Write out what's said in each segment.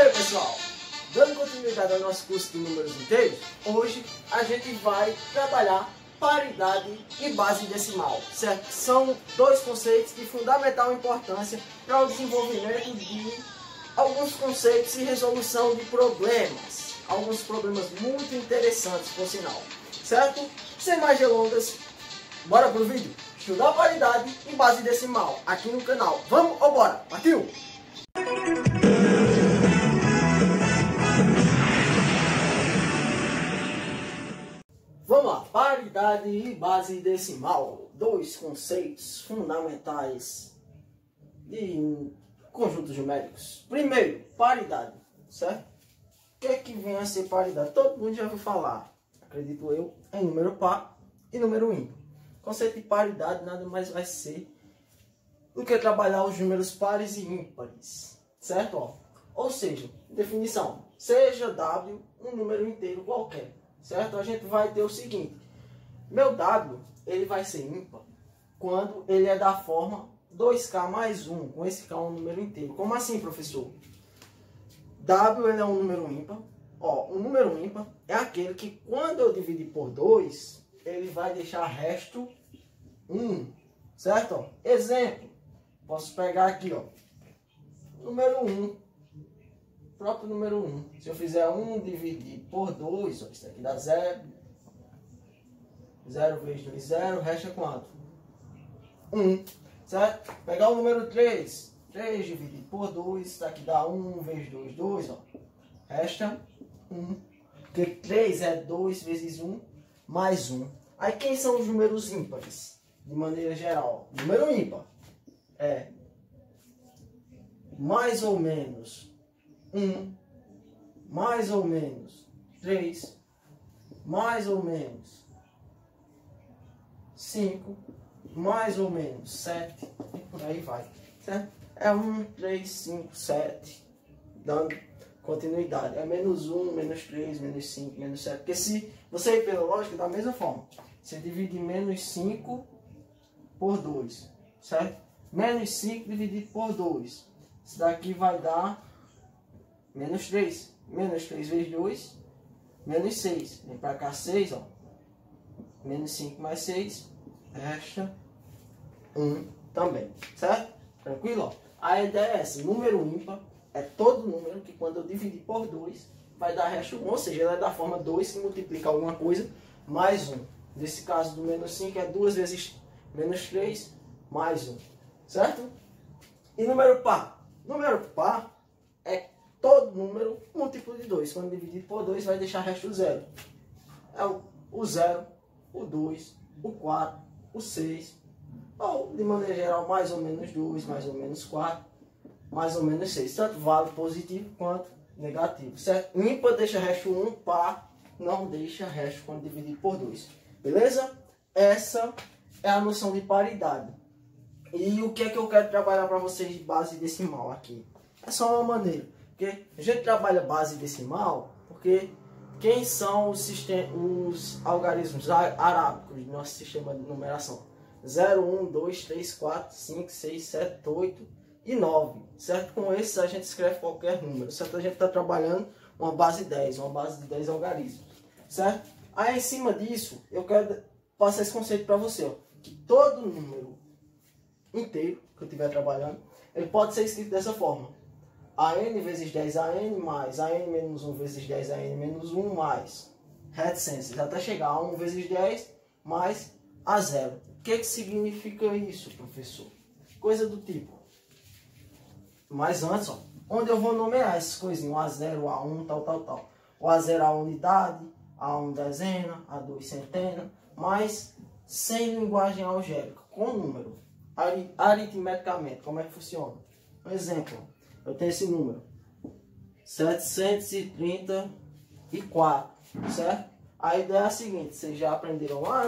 aí pessoal, dando continuidade ao nosso curso de números inteiros, hoje a gente vai trabalhar paridade e base decimal, certo? São dois conceitos de fundamental importância para o desenvolvimento de alguns conceitos e resolução de problemas, alguns problemas muito interessantes por sinal, certo? Sem mais delongas, bora pro vídeo? Estudar paridade e base decimal aqui no canal. Vamos ou bora? Partiu? Vamos lá, paridade e base decimal, dois conceitos fundamentais de conjuntos numéricos. Primeiro, paridade, certo? O que é que vem a ser paridade? Todo mundo já ouviu falar, acredito eu, em número par e número ímpar. O conceito de paridade nada mais vai ser do que trabalhar os números pares e ímpares, certo? Ó, ou seja, definição, seja W um número inteiro qualquer. Certo? A gente vai ter o seguinte, meu W ele vai ser ímpar quando ele é da forma 2K mais 1, com esse K é um número inteiro. Como assim, professor? W ele é um número ímpar. Ó, um número ímpar é aquele que quando eu dividir por 2, ele vai deixar resto 1, certo? Ó, exemplo, posso pegar aqui, ó, número 1. Próprio número 1. Se eu fizer 1 dividido por 2, ó, isso aqui dá 0. 0 vezes 2, 0. Resta quanto? 1. Certo? Pegar o número 3. 3 dividido por 2, isso aqui dá 1 vezes 2, 2. Ó. Resta 1. Porque 3 é 2 vezes 1 mais 1. Aí quem são os números ímpares? De maneira geral. Número ímpar é mais ou menos 1, mais ou menos 3, mais ou menos 5, mais ou menos 7, e por aí vai, certo? É 1, 3, 5, 7, dando continuidade. É menos 1, menos 3, menos 5, menos 7. Porque se você ir pela lógica, da mesma forma, você divide menos 5 por 2, certo? Menos 5 dividido por 2, isso daqui vai dar menos 3. Menos 3 vezes 2, menos 6. Vem para cá 6, ó. Menos 5 mais 6, resta 1 também, certo? Tranquilo? Ó. A ideia é essa, número ímpar é todo número que quando eu dividir por 2, vai dar resto 1, ou seja, ele é da forma 2 que multiplica alguma coisa, mais 1. Nesse caso do menos 5 é 2 vezes menos 3, mais 1, certo? E número par? Número par é todo número múltiplo de 2. Quando dividido por 2 vai deixar resto 0. É o 0, o 2, o 4, o 6. Ou, de maneira geral, mais ou menos 2, mais ou menos 4, mais ou menos 6. Tanto vale positivo quanto negativo. Certo? Ímpar deixa resto 1, par não deixa resto quando dividido por 2. Beleza? Essa é a noção de paridade. E o que é que eu quero trabalhar para vocês de base decimal aqui? É só uma maneira. Porque a gente trabalha base decimal porque quem são os algarismos arábicos do nosso sistema de numeração? 0, 1, 2, 3, 4, 5, 6, 7, 8 e 9. Certo? Com esses a gente escreve qualquer número. Certo? A gente está trabalhando uma base 10, uma base de 10 algarismos. Certo? Aí em cima disso eu quero passar esse conceito para você. Ó, que todo número inteiro que eu estiver trabalhando, ele pode ser escrito dessa forma. AN vezes 10AN mais AN menos 1 vezes 10AN menos 1 mais reticências até chegar a 1 vezes 10 mais a 0. O que significa isso, professor? Coisa do tipo. Mas antes, ó, onde eu vou nomear essas coisinhas? O A0, o A1, tal, tal, tal. O A0 a unidade, A1 dezena, A2 centena, mas sem linguagem algébrica, com número. Aritmeticamente, como é que funciona? Um exemplo. Eu tenho esse número, 734, certo? A ideia é a seguinte, vocês já aprenderam lá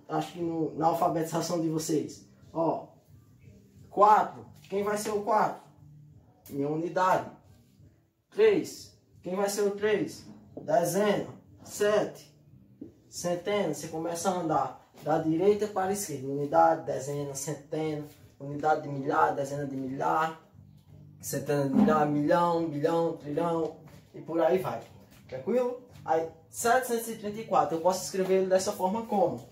acho que na alfabetização de vocês. Ó, 4, quem vai ser o 4? Minha unidade. 3, quem vai ser o 3? Dezena. 7, centena, você começa a andar da direita para a esquerda. Unidade, dezena, centena, unidade de milhar, dezena de milhar. centena de milhar, milhão, bilhão, trilhão e por aí vai. Tranquilo? Aí 734, eu posso escrever ele dessa forma como?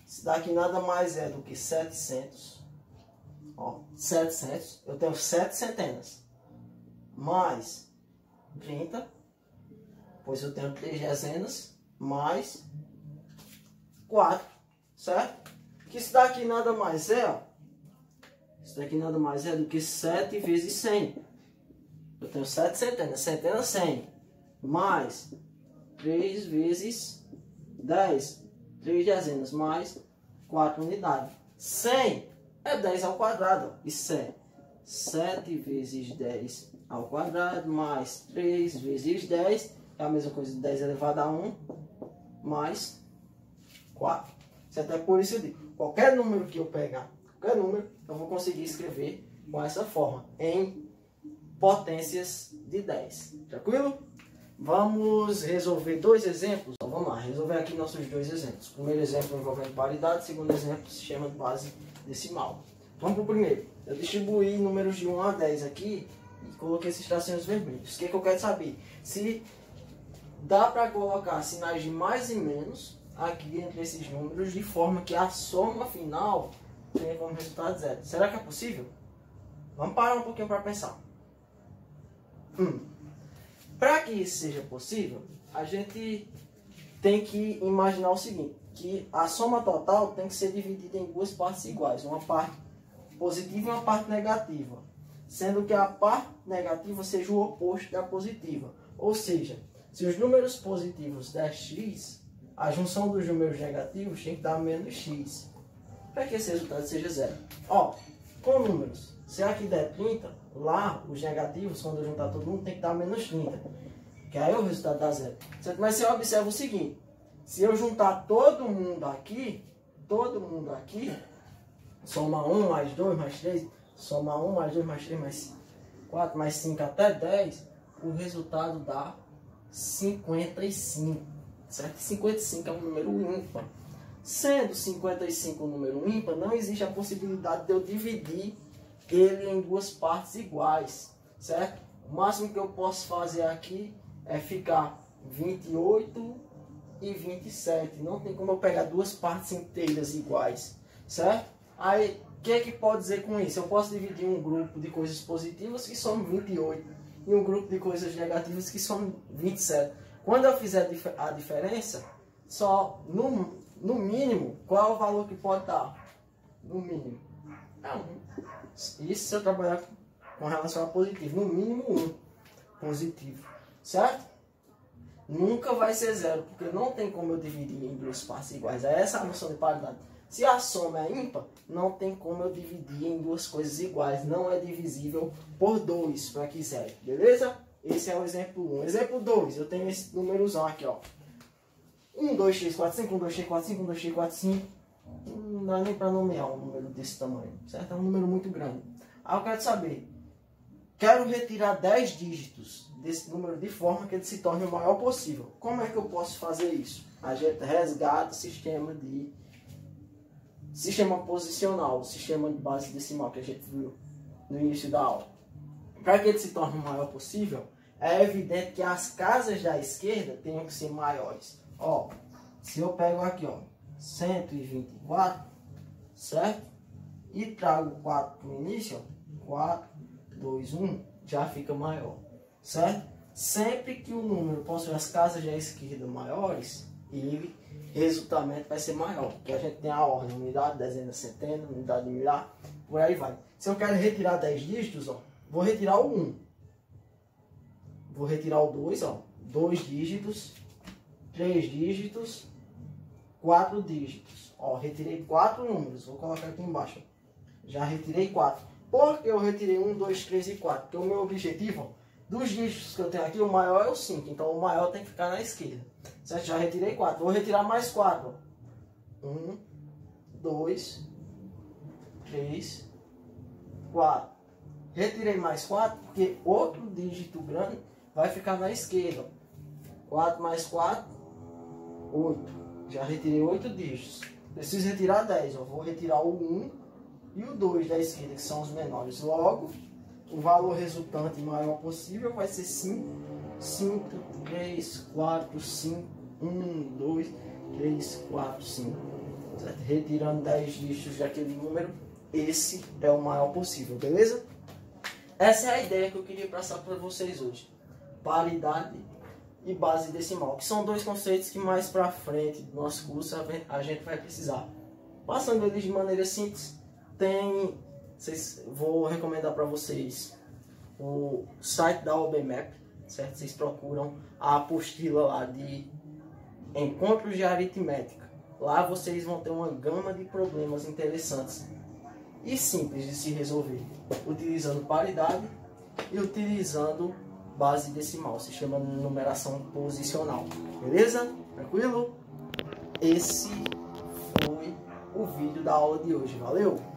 Isso daqui nada mais é do que 700. Ó, 700, eu tenho 7 centenas. Mais 30, pois eu tenho 3 dezenas, mais 4, certo? Que isso daqui nada mais é, ó. Isso daqui nada mais é do que 7 vezes 100. Eu tenho 7 centenas, centena 100, mais 3 vezes 10, 3 dezenas, mais 4 unidades. 100 é 10 ao quadrado, isso é 7 vezes 10 ao quadrado, mais 3 vezes 10, é a mesma coisa de 10 elevado a 1, mais 4. Certo? É por isso que eu digo, qualquer número que eu pegar, qualquer número, eu vou conseguir escrever com essa forma, em potências de 10. Tranquilo? Vamos resolver 2 exemplos? Então, vamos lá, resolver aqui nossos 2 exemplos. Primeiro exemplo envolvendo paridade, segundo exemplo, sistema de base decimal. Vamos para o primeiro. Eu distribuí números de 1 a 10 aqui e coloquei esses tracinhos vermelhos. O que eu quero saber? Se dá para colocar sinais de mais e menos aqui entre esses números, de forma que a soma final tenha como resultado 0. Será que é possível? Vamos parar um pouquinho para pensar. Para que isso seja possível, a gente tem que imaginar o seguinte, que a soma total tem que ser dividida em 2 partes iguais, uma parte positiva e uma parte negativa, sendo que a parte negativa seja o oposto da positiva. Ou seja, se os números positivos der x, a junção dos números negativos tem que dar menos x, para que esse resultado seja 0. Ó, com números, se aqui der 30, lá os negativos, quando eu juntar todo mundo, tem que dar menos 30. Que aí o resultado dá 0. Mas você observa o seguinte, se eu juntar todo mundo aqui, soma 1 mais 2 mais 3, soma 1 mais 2 mais 3 mais 4 mais 5 até 10, o resultado dá 55. Certo? 55 é um número ímpar. Sendo 55 um número ímpar, não existe a possibilidade de eu dividir ele em 2 partes iguais, certo? O máximo que eu posso fazer aqui é ficar 28 e 27. Não tem como eu pegar 2 partes inteiras iguais, certo? Aí, o que pode dizer com isso? Eu posso dividir um grupo de coisas positivas que são 28 e um grupo de coisas negativas que são 27. Quando eu fizer a diferença, só no mínimo, qual é o valor que pode dar? No mínimo, é 1. Isso se eu trabalhar com relação a positivo. No mínimo 1 positivo. Certo? Nunca vai ser 0, porque não tem como eu dividir em 2 partes iguais. É essa a noção de paridade. Se a soma é ímpar, não tem como eu dividir em 2 coisas iguais. Não é divisível por 2 para que 0. Beleza? Esse é o exemplo 1. Exemplo 2, eu tenho esse númerozão aqui, ó. 1, 2, 3, 4, 5, 1, 2, 3, 4, 5, 1, 2, 3, 4, 5. Não dá nem para nomear um número desse tamanho, certo? É um número muito grande. Aí eu quero saber, quero retirar 10 dígitos desse número de forma que ele se torne o maior possível. Como é que eu posso fazer isso? A gente resgata o sistema posicional, o sistema de base decimal que a gente viu no início da aula. Para que ele se torne o maior possível, é evidente que as casas da esquerda tenham que ser maiores. Ó, se eu pego aqui, ó, 124, certo? E trago 4 para o início, ó, 4, 2, 1, já fica maior, certo? Sempre que o número possui as casas da esquerda maiores, ele resultadamente vai ser maior, porque a gente tem a ordem, unidade, dezena, centena, unidade, milhar, por aí vai. Se eu quero retirar 10 dígitos, ó, vou retirar o 1, vou retirar o 2, ó, 2 dígitos, 3 dígitos, 4 dígitos. Ó, retirei 4 números. Vou colocar aqui embaixo. Já retirei 4. Por que eu retirei 1, 2, 3 e 4? Porque o meu objetivo, ó, dos dígitos que eu tenho aqui, o maior é o 5. Então o maior tem que ficar na esquerda. Certo? Já retirei 4. Vou retirar mais 4. 1, 2, 3, 4. Retirei mais 4 porque outro dígito grande vai ficar na esquerda. 4 mais 4, 8. Já retirei 8 dígitos. Preciso retirar 10. Eu vou retirar o 1 e o 2 da esquerda, que são os menores. Logo, o valor resultante maior possível vai ser 5, 5, 3, 4, 5, 1, 2, 3, 4, 5. Certo? Retirando 10 dígitos daquele número, esse é o maior possível, beleza? Essa é a ideia que eu queria passar para vocês hoje. Paridade e base decimal, que são dois conceitos que mais para frente do nosso curso a gente vai precisar. Passando eles de maneira simples, vou recomendar para vocês o site da OBMAP, certo? Vocês procuram a apostila lá de encontros de aritmética. Lá vocês vão ter uma gama de problemas interessantes e simples de se resolver, utilizando paridade e utilizando base decimal. Se chama numeração posicional. Beleza? Tranquilo? Esse foi o vídeo da aula de hoje. Valeu!